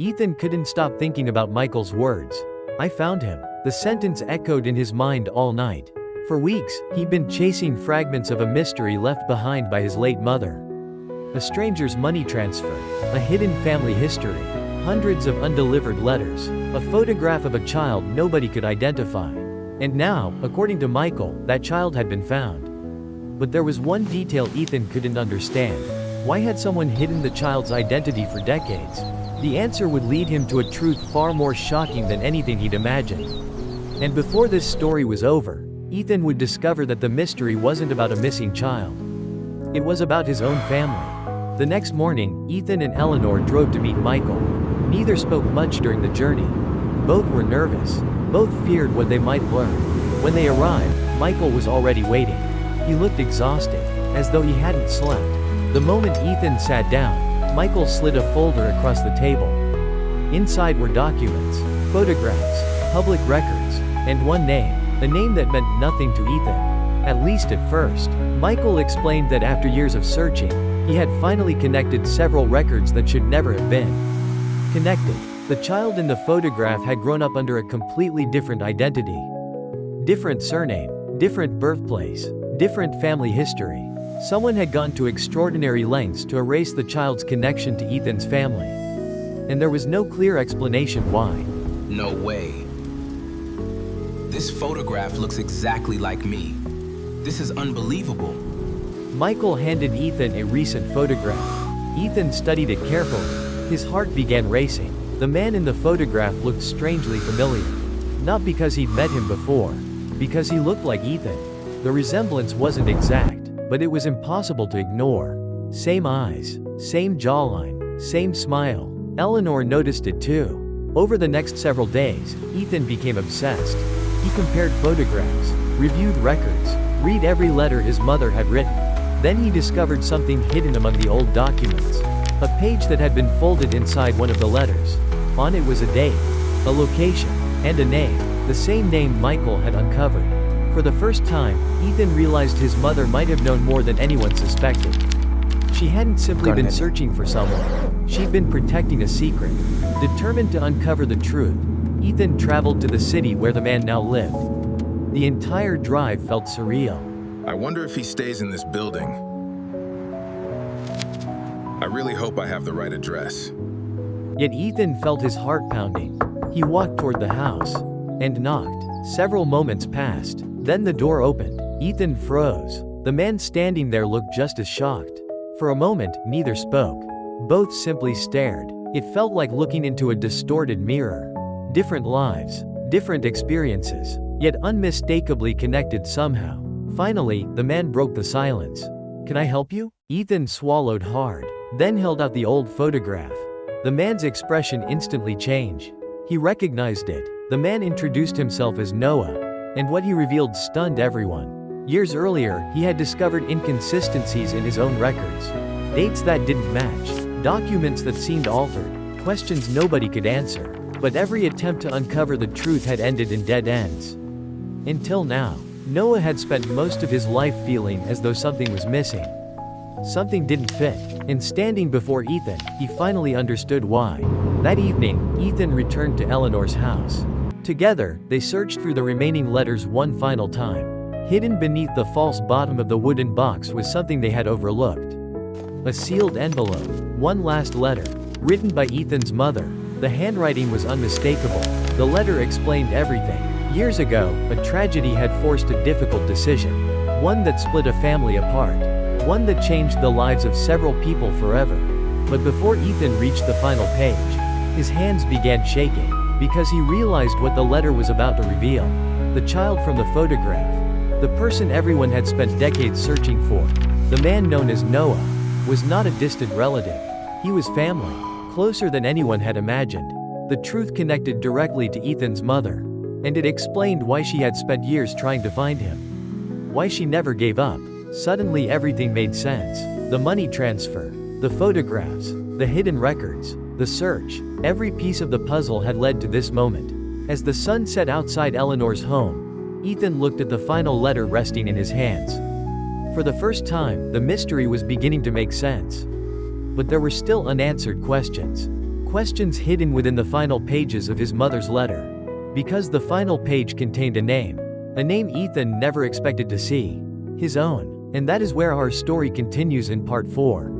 Ethan couldn't stop thinking about Michael's words. "I found him." The sentence echoed in his mind all night. For weeks, he'd been chasing fragments of a mystery left behind by his late mother. A stranger's money transfer, a hidden family history, hundreds of undelivered letters, a photograph of a child nobody could identify. And now, according to Michael, that child had been found. But there was one detail Ethan couldn't understand. Why had someone hidden the child's identity for decades? The answer would lead him to a truth far more shocking than anything he'd imagined. And before this story was over, Ethan would discover that the mystery wasn't about a missing child. It was about his own family. The next morning, Ethan and Eleanor drove to meet Michael. Neither spoke much during the journey. Both were nervous. Both feared what they might learn. When they arrived, Michael was already waiting. He looked exhausted, as though he hadn't slept. The moment Ethan sat down, Michael slid a folder across the table. Inside were documents, photographs, public records, and one name, a name that meant nothing to Ethan. At least at first. Michael explained that after years of searching, he had finally connected several records that should never have been connected. The child in the photograph had grown up under a completely different identity. Different surname, different birthplace, different family history. Someone had gone to extraordinary lengths to erase the child's connection to Ethan's family. And there was no clear explanation why. No way. This photograph looks exactly like me. This is unbelievable. Michael handed Ethan a recent photograph. Ethan studied it carefully. His heart began racing. The man in the photograph looked strangely familiar. Not because he'd met him before. Because he looked like Ethan. The resemblance wasn't exact, but it was impossible to ignore. Same eyes, same jawline, same smile. Eleanor noticed it too. Over the next several days, Ethan became obsessed. He compared photographs, reviewed records, read every letter his mother had written. Then he discovered something hidden among the old documents. A page that had been folded inside one of the letters. On it was a date, a location, and a name. The same name Michael had uncovered. For the first time, Ethan realized his mother might have known more than anyone suspected. She hadn't simply been searching for someone. She'd been protecting a secret. Determined to uncover the truth, Ethan traveled to the city where the man now lived. The entire drive felt surreal. I wonder if he stays in this building. I really hope I have the right address. Yet Ethan felt his heart pounding. He walked toward the house and knocked. Several moments passed. Then the door opened. Ethan froze. The man standing there looked just as shocked. For a moment, neither spoke. Both simply stared. It felt like looking into a distorted mirror. Different lives, different experiences, yet unmistakably connected somehow. Finally, the man broke the silence. "Can I help you?" Ethan swallowed hard, then held out the old photograph. The man's expression instantly changed. He recognized it. The man introduced himself as Noah, and what he revealed stunned everyone. Years earlier, he had discovered inconsistencies in his own records. Dates that didn't match, documents that seemed altered, questions nobody could answer. But every attempt to uncover the truth had ended in dead ends. Until now, Noah had spent most of his life feeling as though something was missing. Something didn't fit. And standing before Ethan, he finally understood why. That evening, Ethan returned to Eleanor's house. Together, they searched through the remaining letters one final time. Hidden beneath the false bottom of the wooden box was something they had overlooked. A sealed envelope. One last letter. Written by Ethan's mother. The handwriting was unmistakable. The letter explained everything. Years ago, a tragedy had forced a difficult decision. One that split a family apart. One that changed the lives of several people forever. But before Ethan reached the final page, his hands began shaking, because he realized what the letter was about to reveal. The child from the photograph. The person everyone had spent decades searching for. The man known as Noah. Was not a distant relative. He was family. Closer than anyone had imagined. The truth connected directly to Ethan's mother. And it explained why she had spent years trying to find him. Why she never gave up. Suddenly everything made sense. The money transfer. The photographs. The hidden records. The search. Every piece of the puzzle had led to this moment. As the sun set outside Eleanor's home, Ethan looked at the final letter resting in his hands. For the first time, the mystery was beginning to make sense. But there were still unanswered questions. questions hidden within the final pages of his mother's letter. Because the final page contained a name Ethan never expected to see. His own. And that is where our story continues in part 4.